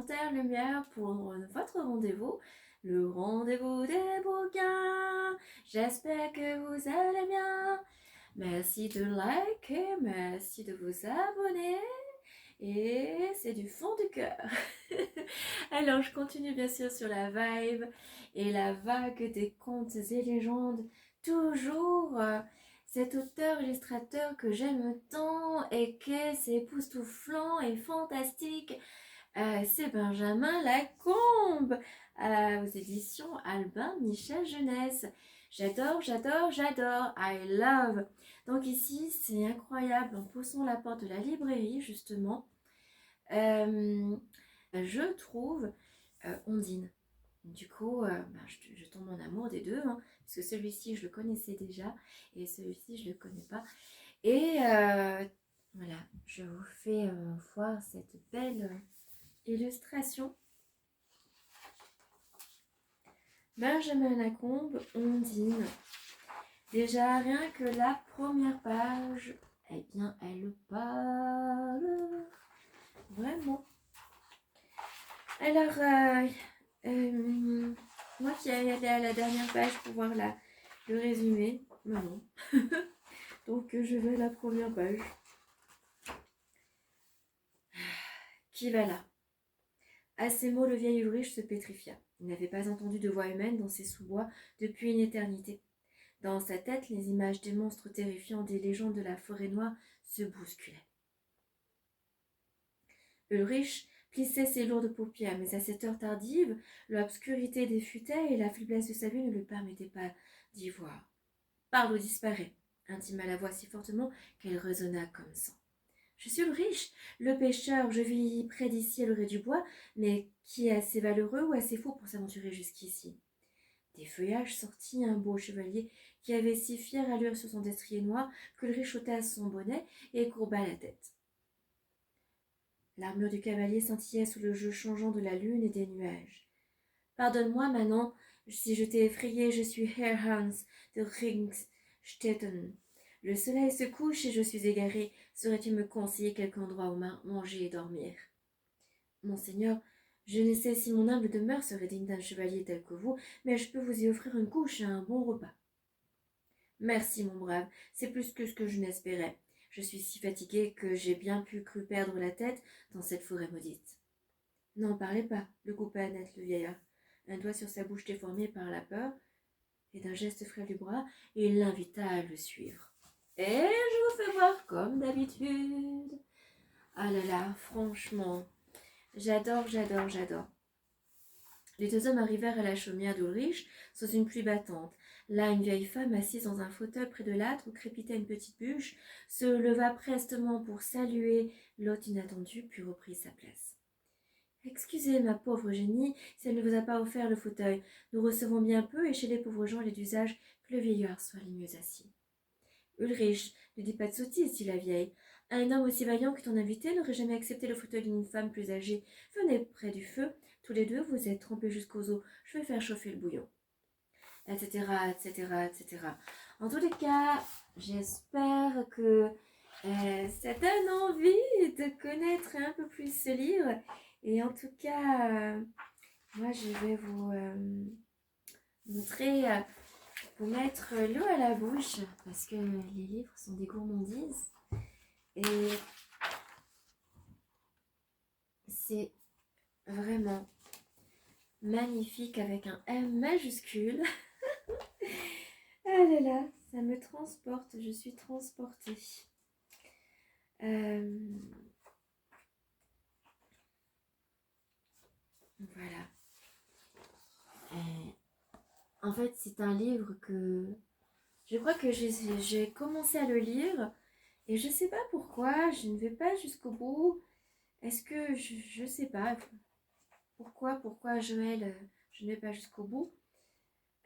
Reporter Lumière pour votre rendez-vous, le rendez-vous des bouquins. J'espère que vous allez bien. Merci de liker, merci de vous abonner. Et c'est du fond du cœur. Alors, je continue bien sûr sur la vibe et la vague des contes et légendes. Toujours cet auteur-illustrateur que j'aime tant et que c'est époustouflant et fantastique. C'est Benjamin Lacombe aux éditions Albin Michel Jeunesse. J'adore, j'adore, j'adore. I love. Donc ici, c'est incroyable. En poussant la porte de la librairie, justement, je trouve Ondine. Du coup, je tombe en amour des deux, hein, parce que celui-ci, je le connaissais déjà, et celui-ci, je ne le connais pas. Et voilà, je vous fais voir cette belle illustration. Benjamin Lacombe, Ondine. Déjà, rien que la première page, eh bien, elle parle vraiment. Alors, moi qui ai allé à la dernière page pour voir le résumé, mais non. Donc, je vais à la première page. Qui va là? À ces mots, le vieil Ulrich se pétrifia. Il n'avait pas entendu de voix humaine dans ces sous-bois depuis une éternité. Dans sa tête, les images des monstres terrifiants des légendes de la forêt noire se bousculaient. Ulrich plissait ses lourdes paupières, mais à cette heure tardive, l'obscurité des futaies et la faiblesse de sa vue ne lui permettaient pas d'y voir. « Parle ou disparaît !» intima la voix si fortement qu'elle résonna comme sang. « Je suis Ulrich, le pêcheur, je vis près d'ici à l'orée du bois, mais qui est assez valeureux ou assez fou pour s'aventurer jusqu'ici ?» Des feuillages sortit un beau chevalier qui avait si fière allure sur son destrier noir qu'Ulrich ôta son bonnet et courba la tête. L'armure du cavalier scintillait sous le jeu changeant de la lune et des nuages. « Pardonne-moi, Manon, si je t'ai effrayé, je suis Herr Hans de Ringstetten. Le soleil se couche et je suis égaré. Saurais-tu me conseiller quelque endroit où manger et dormir ?»« Monseigneur, je ne sais si mon humble demeure serait digne d'un chevalier tel que vous, mais je peux vous y offrir une couche et un bon repas. »« Merci, mon brave, c'est plus que ce que je n'espérais. Je suis si fatigué que j'ai bien cru perdre la tête dans cette forêt maudite. » « N'en parlez pas, le coupa net le vieillard, un doigt sur sa bouche déformée par la peur, et d'un geste frêle du bras, il l'invita à le suivre. Et je vous fais voir comme d'habitude. Ah là là, franchement, j'adore, j'adore, j'adore. Les deux hommes arrivèrent à la chaumière d'Ulrich sous une pluie battante. Là, une vieille femme, assise dans un fauteuil près de l'âtre où crépitait une petite bûche, se leva prestement pour saluer l'hôte inattendu, puis reprit sa place. « Excusez, ma pauvre Eugénie, si elle ne vous a pas offert le fauteuil. Nous recevons bien peu, et chez les pauvres gens, il est d'usage que le vieillard soit les mieux assis. »« Ulrich, ne dis pas de sottises, dit la vieille. Un homme aussi vaillant que ton invité n'aurait jamais accepté le fauteuil d'une femme plus âgée. Venez près du feu, tous les deux, vous êtes trempés jusqu'aux os. Je vais faire chauffer le bouillon. » Etc., etc., etc. En tous les cas, j'espère que ça donne envie de connaître un peu plus ce livre. Et en tout cas, moi je vais vous montrer, vous mettre l'eau à la bouche, parce que les livres sont des gourmandises. Et c'est vraiment magnifique avec un M majuscule. Ah là là, ça me transporte, je suis transportée. Voilà. En fait, c'est un livre que je crois que j'ai commencé à le lire et je sais pas pourquoi, je ne vais pas jusqu'au bout. Est-ce que je sais pas pourquoi je ne vais pas jusqu'au bout.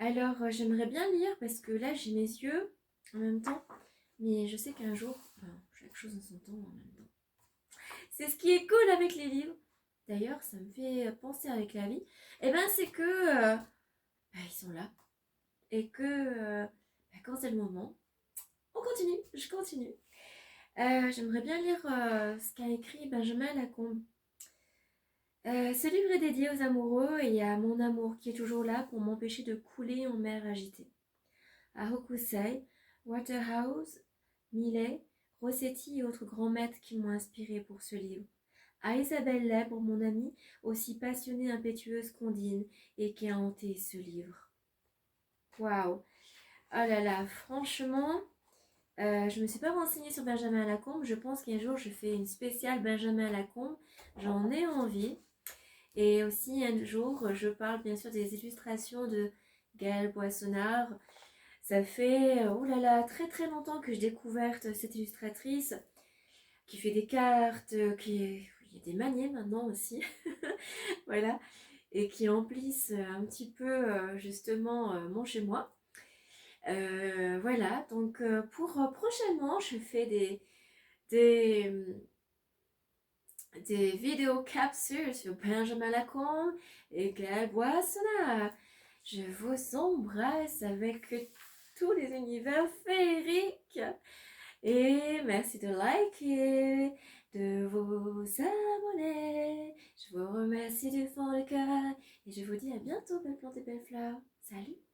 Alors, j'aimerais bien lire parce que là, j'ai mes yeux en même temps, mais je sais qu'un jour, chaque chose en son temps en même temps. C'est ce qui est cool avec les livres. D'ailleurs, ça me fait penser avec la vie. Eh ben, c'est que ils sont là. Et que quand c'est le moment, on continue, je continue. J'aimerais bien lire ce qu'a écrit Benjamin Lacombe. Ce livre est dédié aux amoureux et à mon amour qui est toujours là pour m'empêcher de couler en mer agitée. À Hokusai, Waterhouse, Millet, Rossetti et autres grands maîtres qui m'ont inspiré pour ce livre. À Isabelle Lay pour mon amie, aussi passionnée, impétueuse qu'Ondine, et qui a hanté ce livre. Waouh! Oh là là, franchement, je me suis pas renseignée sur Benjamin Lacombe. Je pense qu'un jour je fais une spéciale Benjamin Lacombe. J'en ai envie. Et aussi un jour, je parle bien sûr des illustrations de Gaëlle Boissonnard. Ça fait, oh là là, très très longtemps que j'ai découvert cette illustratrice qui fait des cartes, il y a des manières maintenant aussi, voilà, et qui emplissent un petit peu justement mon chez moi. Voilà, donc pour prochainement, je fais des, des vidéos capsules sur Benjamin Lacombe et Gaëlle Boissonnat. Je vous embrasse avec tous les univers féeriques. Et merci de liker, de vous abonner. Je vous remercie du fond du cœur et je vous dis à bientôt, belle plante et belle fleur. Salut!